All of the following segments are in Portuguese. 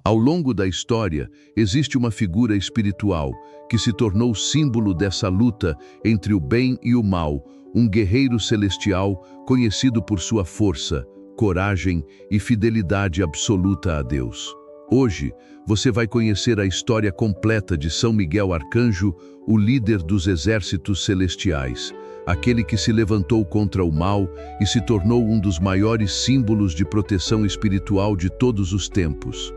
Ao longo da história, existe uma figura espiritual que se tornou símbolo dessa luta entre o bem e o mal, um guerreiro celestial conhecido por sua força, coragem e fidelidade absoluta a Deus. Hoje, você vai conhecer a história completa de São Miguel Arcanjo, o líder dos exércitos celestiais, aquele que se levantou contra o mal e se tornou um dos maiores símbolos de proteção espiritual de todos os tempos.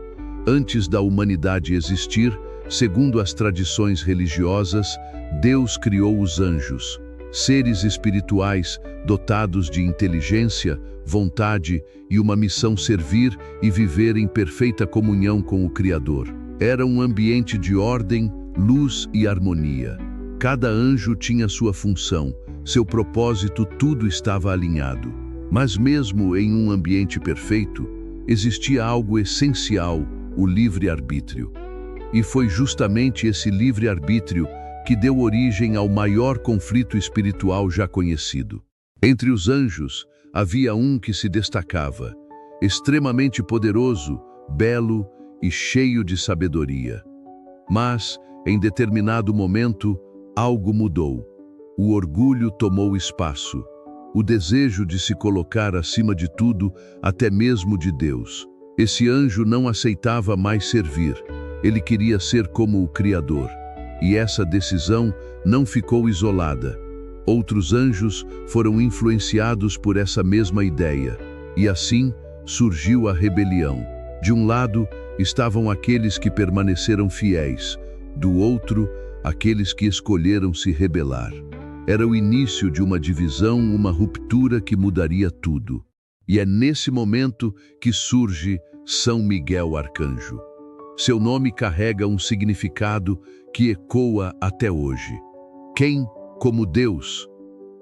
Antes da humanidade existir, segundo as tradições religiosas, Deus criou os anjos, seres espirituais dotados de inteligência, vontade e uma missão servir e viver em perfeita comunhão com o Criador. Era um ambiente de ordem, luz e harmonia. Cada anjo tinha sua função, seu propósito, tudo estava alinhado. Mas mesmo em um ambiente perfeito, existia algo essencial, o livre-arbítrio. E foi justamente esse livre-arbítrio que deu origem ao maior conflito espiritual já conhecido. Entre os anjos, havia um que se destacava, extremamente poderoso, belo e cheio de sabedoria. Mas, em determinado momento, algo mudou. O orgulho tomou espaço, o desejo de se colocar acima de tudo, até mesmo de Deus. Esse anjo não aceitava mais servir, ele queria ser como o Criador. E essa decisão não ficou isolada. Outros anjos foram influenciados por essa mesma ideia, e assim surgiu a rebelião. De um lado, estavam aqueles que permaneceram fiéis, do outro, aqueles que escolheram se rebelar. Era o início de uma divisão, uma ruptura que mudaria tudo. E é nesse momento que surge São Miguel Arcanjo. Seu nome carrega um significado que ecoa até hoje. Quem como Deus?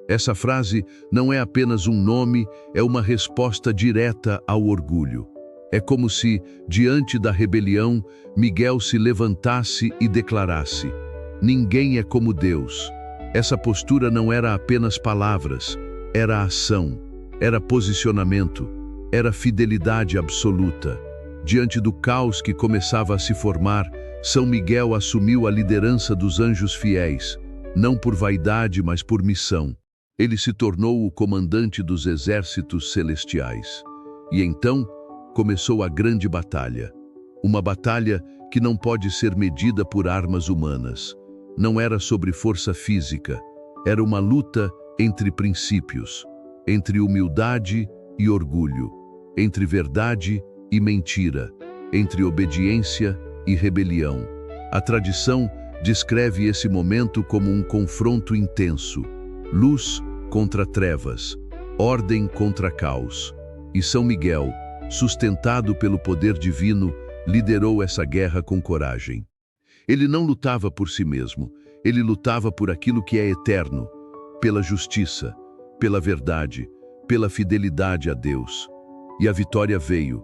Essa frase não é apenas um nome, é uma resposta direta ao orgulho. É como se, diante da rebelião, Miguel se levantasse e declarasse: ninguém é como Deus. Essa postura não era apenas palavras, era ação, era posicionamento, era fidelidade absoluta. Diante do caos que começava a se formar, São Miguel assumiu a liderança dos anjos fiéis, não por vaidade, mas por missão. Ele se tornou o comandante dos exércitos celestiais. E então começou a grande batalha. Uma batalha que não pode ser medida por armas humanas. Não era sobre força física, era uma luta entre princípios, entre humildade e orgulho, entre verdade e mentira, entre obediência e rebelião. A tradição descreve esse momento como um confronto intenso, luz contra trevas, ordem contra caos. E São Miguel, sustentado pelo poder divino, liderou essa guerra com coragem. Ele não lutava por si mesmo, ele lutava por aquilo que é eterno, pela justiça, pela verdade, pela fidelidade a Deus. E a vitória veio.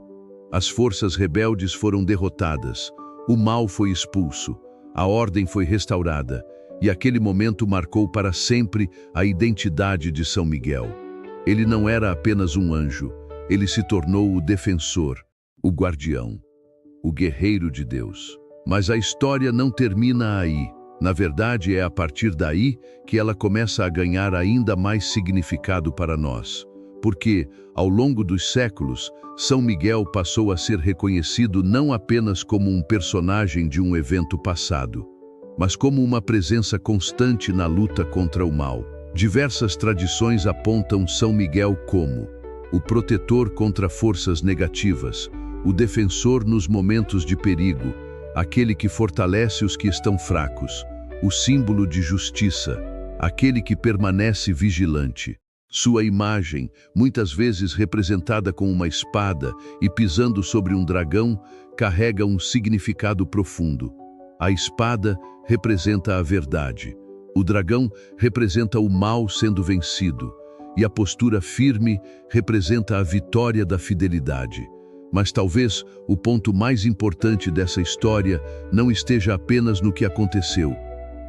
As forças rebeldes foram derrotadas, o mal foi expulso, a ordem foi restaurada, e aquele momento marcou para sempre a identidade de São Miguel. Ele não era apenas um anjo, ele se tornou o defensor, o guardião, o guerreiro de Deus. Mas a história não termina aí. Na verdade, é a partir daí que ela começa a ganhar ainda mais significado para nós. Porque, ao longo dos séculos, São Miguel passou a ser reconhecido não apenas como um personagem de um evento passado, mas como uma presença constante na luta contra o mal. Diversas tradições apontam São Miguel como o protetor contra forças negativas, o defensor nos momentos de perigo, aquele que fortalece os que estão fracos, o símbolo de justiça, aquele que permanece vigilante. Sua imagem, muitas vezes representada com uma espada e pisando sobre um dragão, carrega um significado profundo. A espada representa a verdade, o dragão representa o mal sendo vencido, e a postura firme representa a vitória da fidelidade. Mas talvez o ponto mais importante dessa história não esteja apenas no que aconteceu,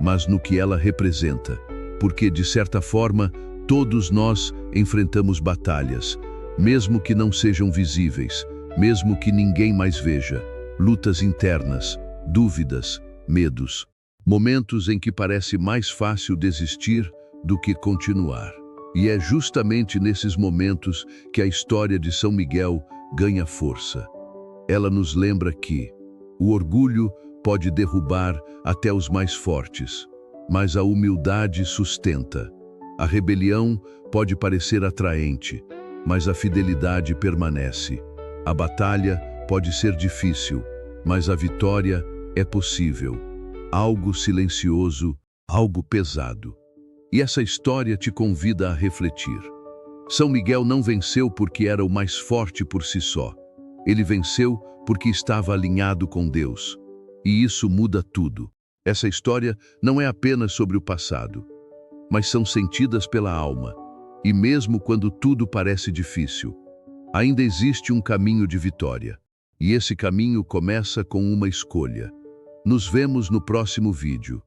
mas no que ela representa. Porque, de certa forma, todos nós enfrentamos batalhas, mesmo que não sejam visíveis, mesmo que ninguém mais veja. lutas internas, dúvidas, medos, momentos em que parece mais fácil desistir do que continuar. E é justamente nesses momentos que a história de São Miguel ganha força. Ela nos lembra que o orgulho pode derrubar até os mais fortes, mas a humildade sustenta. A rebelião pode parecer atraente, mas a fidelidade permanece. A batalha pode ser difícil, mas a vitória é possível. Algo silencioso, algo pesado. E essa história te convida a refletir. São Miguel não venceu porque era o mais forte por si só. Ele venceu porque estava alinhado com Deus. E isso muda tudo. Essa história não é apenas sobre o passado, mas são sentidas pela alma. E mesmo quando tudo parece difícil, ainda existe um caminho de vitória. E esse caminho começa com uma escolha. Nos vemos no próximo vídeo.